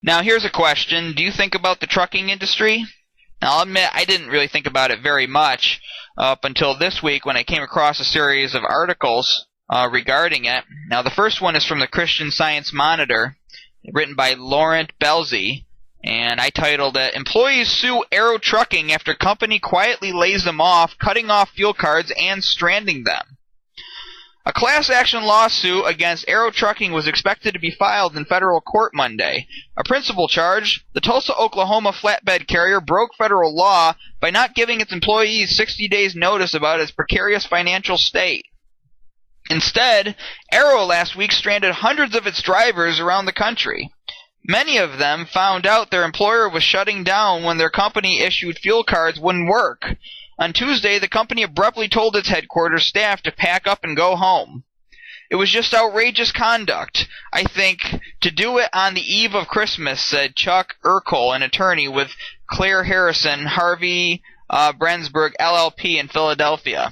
Now here's a question. Do you think about the trucking industry? Now I'll admit I didn't really think about it very much up until this week when I came across a series of articles regarding it. Now the first one is from the Christian Science Monitor, written by Laurent Belzy, and I titled it, "Employees Sue Aero Trucking After Company Quietly Lays Them Off, Cutting Off Fuel Cards and Stranding Them." A class action lawsuit against Aero Trucking was expected to be filed in federal court Monday. A principal charge, the Tulsa, Oklahoma flatbed carrier broke federal law by not giving its employees 60 days notice about its precarious financial state. Instead, Aero last week stranded hundreds of its drivers around the country. Many of them found out their employer was shutting down when their company-issued fuel cards wouldn't work. On Tuesday, the company abruptly told its headquarters staff to pack up and go home. It was just outrageous conduct, I think, to do it on the eve of Christmas, said Chuck Urkel, an attorney with Claire Harrison, Harvey Brensburg LLP in Philadelphia.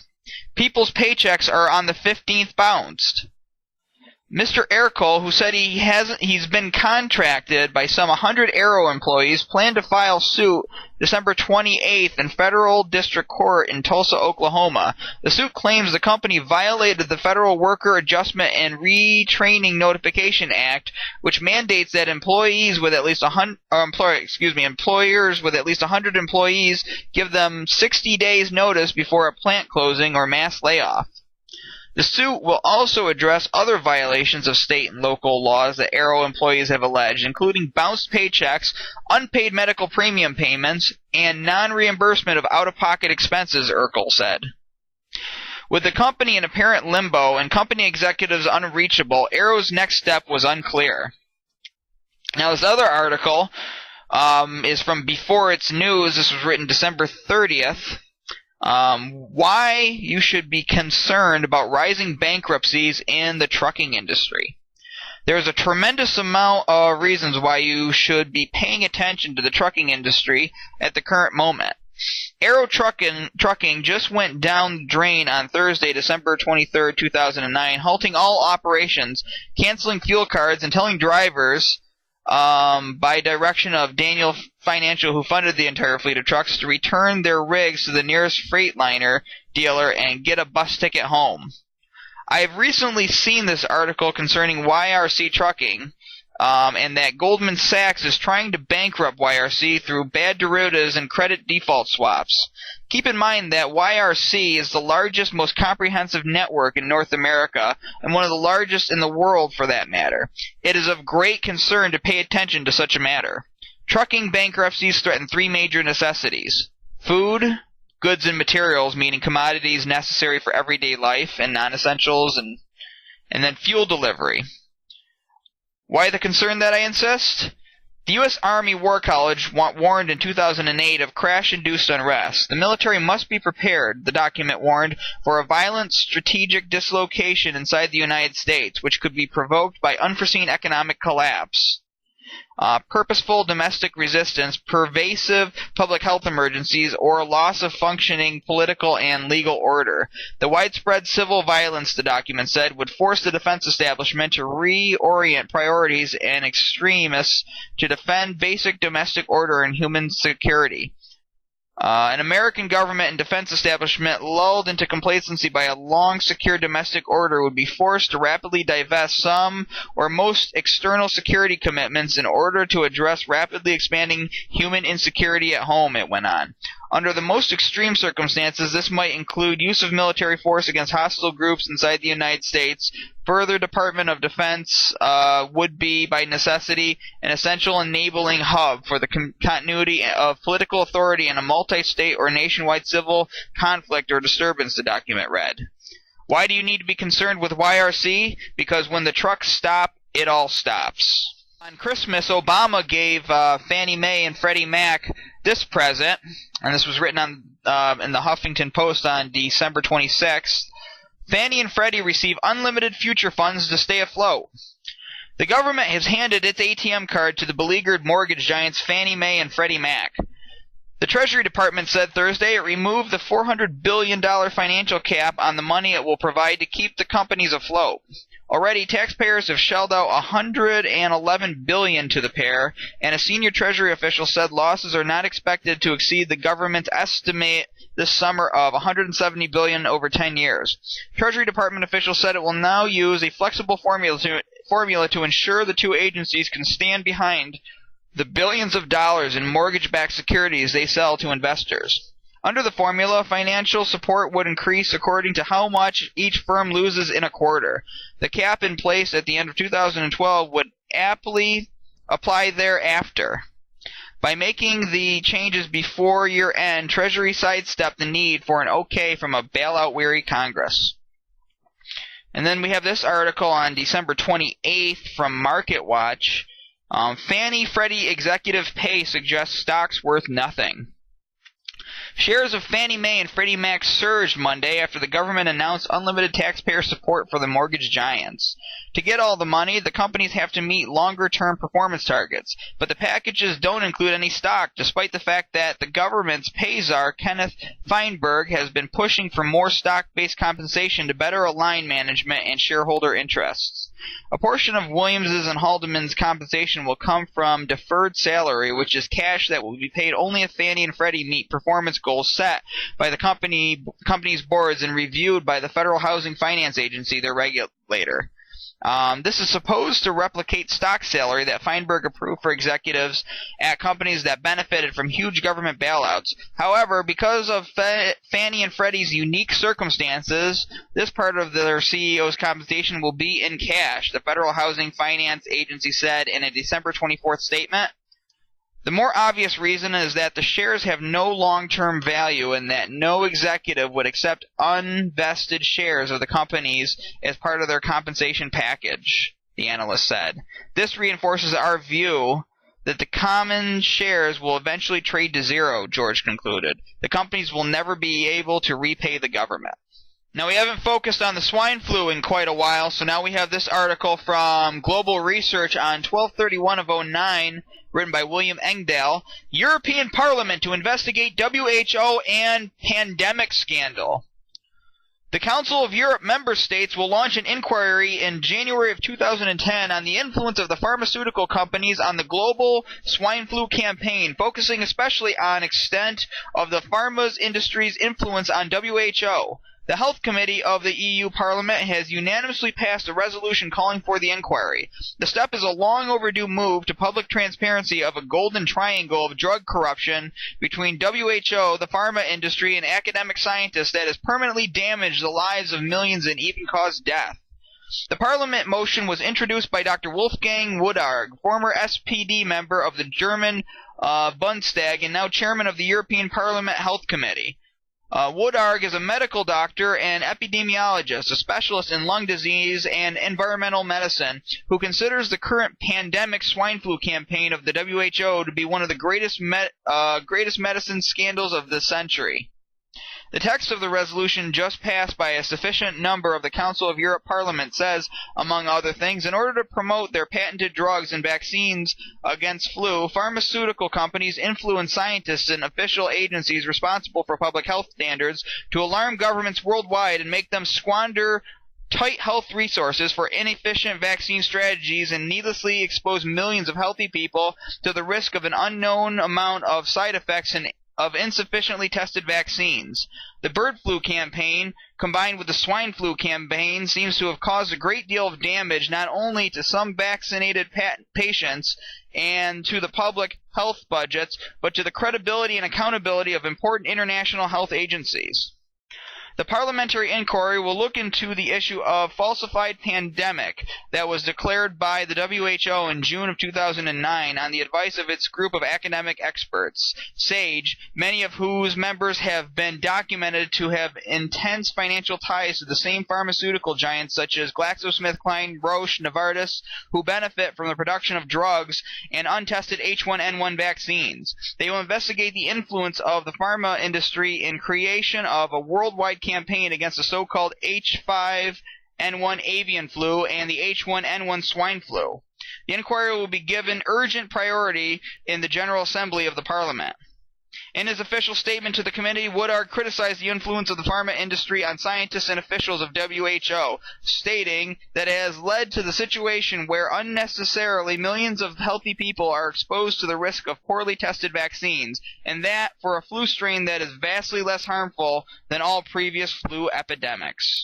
People's paychecks are on the 15th bounced. Mr. Urkel, who said he's been contracted by some 100 Aero employees, planned to file suit December 28th in federal district court in Tulsa, Oklahoma. The suit claims the company violated the Federal Worker Adjustment and Retraining Notification Act, which mandates that employers with at least 100 employees give them 60 days notice before a plant closing or mass layoff. The suit will also address other violations of state and local laws that Aero employees have alleged, including bounced paychecks, unpaid medical premium payments, and non-reimbursement of out-of-pocket expenses, Urkel said. With the company in apparent limbo and company executives unreachable, Aero's next step was unclear. Now, this other article is from Before It's News. This was written December 30th. Why you should be concerned about rising bankruptcies in the trucking industry. There's a tremendous amount of reasons why you should be paying attention to the trucking industry at the current moment. Aero Trucking just went down the drain on Thursday, December 23, 2009, halting all operations, canceling fuel cards, and telling drivers by direction of Daniel Financial, who funded the entire fleet of trucks, to return their rigs to the nearest Freightliner dealer and get a bus ticket home. I have recently seen this article concerning YRC Trucking, and that Goldman Sachs is trying to bankrupt YRC through bad derivatives and credit default swaps. Keep in mind that YRC is the largest, most comprehensive network in North America, and one of the largest in the world for that matter. It is of great concern to pay attention to such a matter. Trucking bankruptcies threaten three major necessities: food, goods and materials, meaning commodities necessary for everyday life and non-essentials, and then fuel delivery. Why the concern that I insist? The U.S. Army War College warned in 2008 of crash-induced unrest. The military must be prepared, the document warned, for a violent strategic dislocation inside the United States, which could be provoked by unforeseen economic collapse, purposeful domestic resistance, pervasive public health emergencies, or loss of functioning political and legal order. The widespread civil violence, the document said, would force the defense establishment to reorient priorities and extremists to defend basic domestic order and human security. An American government and defense establishment lulled into complacency by a long-secured domestic order would be forced to rapidly divest some or most external security commitments in order to address rapidly expanding human insecurity at home, it went on. Under the most extreme circumstances, this might include use of military force against hostile groups inside the United States. Further, Department of Defense would be, by necessity, an essential enabling hub for the continuity of political authority in a multi-state or nationwide civil conflict or disturbance, the document read. Why do you need to be concerned with YRC? Because when the trucks stop, it all stops. On Christmas, Obama gave Fannie Mae and Freddie Mac this present, and this was written on in the Huffington Post on December 26th. Fannie and Freddie receive unlimited future funds to stay afloat. The government has handed its ATM card to the beleaguered mortgage giants Fannie Mae and Freddie Mac. The Treasury Department said Thursday it removed the $400 billion financial cap on the money it will provide to keep the companies afloat. Already, taxpayers have shelled out $111 billion to the pair, and a senior Treasury official said losses are not expected to exceed the government's estimate this summer of $170 billion over 10 years. Treasury Department officials said it will now use a flexible formula to ensure the two agencies can stand behind the billions of dollars in mortgage-backed securities they sell to investors. Under the formula, financial support would increase according to how much each firm loses in a quarter. The cap in place at the end of 2012 would aptly apply thereafter. By making the changes before year-end, Treasury sidestepped the need for an okay from a bailout-weary Congress. And then we have this article on December 28th from MarketWatch. Fannie Freddie executive pay suggests stocks worth nothing. Shares of Fannie Mae and Freddie Mac surged Monday after the government announced unlimited taxpayer support for the mortgage giants. To get all the money, the companies have to meet longer-term performance targets, but the packages don't include any stock, despite the fact that the government's pay czar, Kenneth Feinberg, has been pushing for more stock-based compensation to better align management and shareholder interests. A portion of Williams's and Haldeman's compensation will come from deferred salary, which is cash that will be paid only if Fannie and Freddie meet performance goals set by the company's boards and reviewed by the Federal Housing Finance Agency, their regulator. This is supposed to replicate stock salary that Feinberg approved for executives at companies that benefited from huge government bailouts. However, because of Fannie and Freddie's unique circumstances, this part of their CEO's compensation will be in cash, the Federal Housing Finance Agency said in a December 24th statement. The more obvious reason is that the shares have no long-term value and that no executive would accept unvested shares of the companies as part of their compensation package, the analyst said. This reinforces our view that the common shares will eventually trade to zero, George concluded. The companies will never be able to repay the government. Now, we haven't focused on the swine flu in quite a while, so now we have this article from Global Research on 12/31 of 2009, written by William Engdahl, European Parliament to investigate WHO and pandemic scandal. The Council of Europe member states will launch an inquiry in January of 2010 on the influence of the pharmaceutical companies on the global swine flu campaign, focusing especially on extent of the pharma industry's influence on WHO. The Health Committee of the EU Parliament has unanimously passed a resolution calling for the inquiry. The step is a long overdue move to public transparency of a golden triangle of drug corruption between WHO, the pharma industry, and academic scientists that has permanently damaged the lives of millions and even caused death. The Parliament motion was introduced by Dr. Wolfgang Wodarg, former SPD member of the German Bundestag and now chairman of the European Parliament Health Committee. Wodarg is a medical doctor and epidemiologist, a specialist in lung disease and environmental medicine, who considers the current pandemic swine flu campaign of the WHO to be one of the greatest medicine scandals of the century. The text of the resolution just passed by a sufficient number of the Council of Europe Parliament says, among other things, in order to promote their patented drugs and vaccines against flu, pharmaceutical companies influence scientists and official agencies responsible for public health standards to alarm governments worldwide and make them squander tight health resources for inefficient vaccine strategies and needlessly expose millions of healthy people to the risk of an unknown amount of side effects and of insufficiently tested vaccines. The bird flu campaign, combined with the swine flu campaign, seems to have caused a great deal of damage not only to some vaccinated patients and to the public health budgets, but to the credibility and accountability of important international health agencies. The parliamentary inquiry will look into the issue of falsified pandemic that was declared by the WHO in June of 2009 on the advice of its group of academic experts, SAGE, many of whose members have been documented to have intense financial ties to the same pharmaceutical giants such as GlaxoSmithKline, Roche, Novartis, who benefit from the production of drugs and untested H1N1 vaccines. They will investigate the influence of the pharma industry in creation of a worldwide campaign against the so-called H5N1 avian flu and the H1N1 swine flu. The inquiry will be given urgent priority in the General Assembly of the Parliament. In his official statement to the committee, Woodard criticized the influence of the pharma industry on scientists and officials of WHO, stating that it has led to the situation where unnecessarily millions of healthy people are exposed to the risk of poorly tested vaccines, and that for a flu strain that is vastly less harmful than all previous flu epidemics.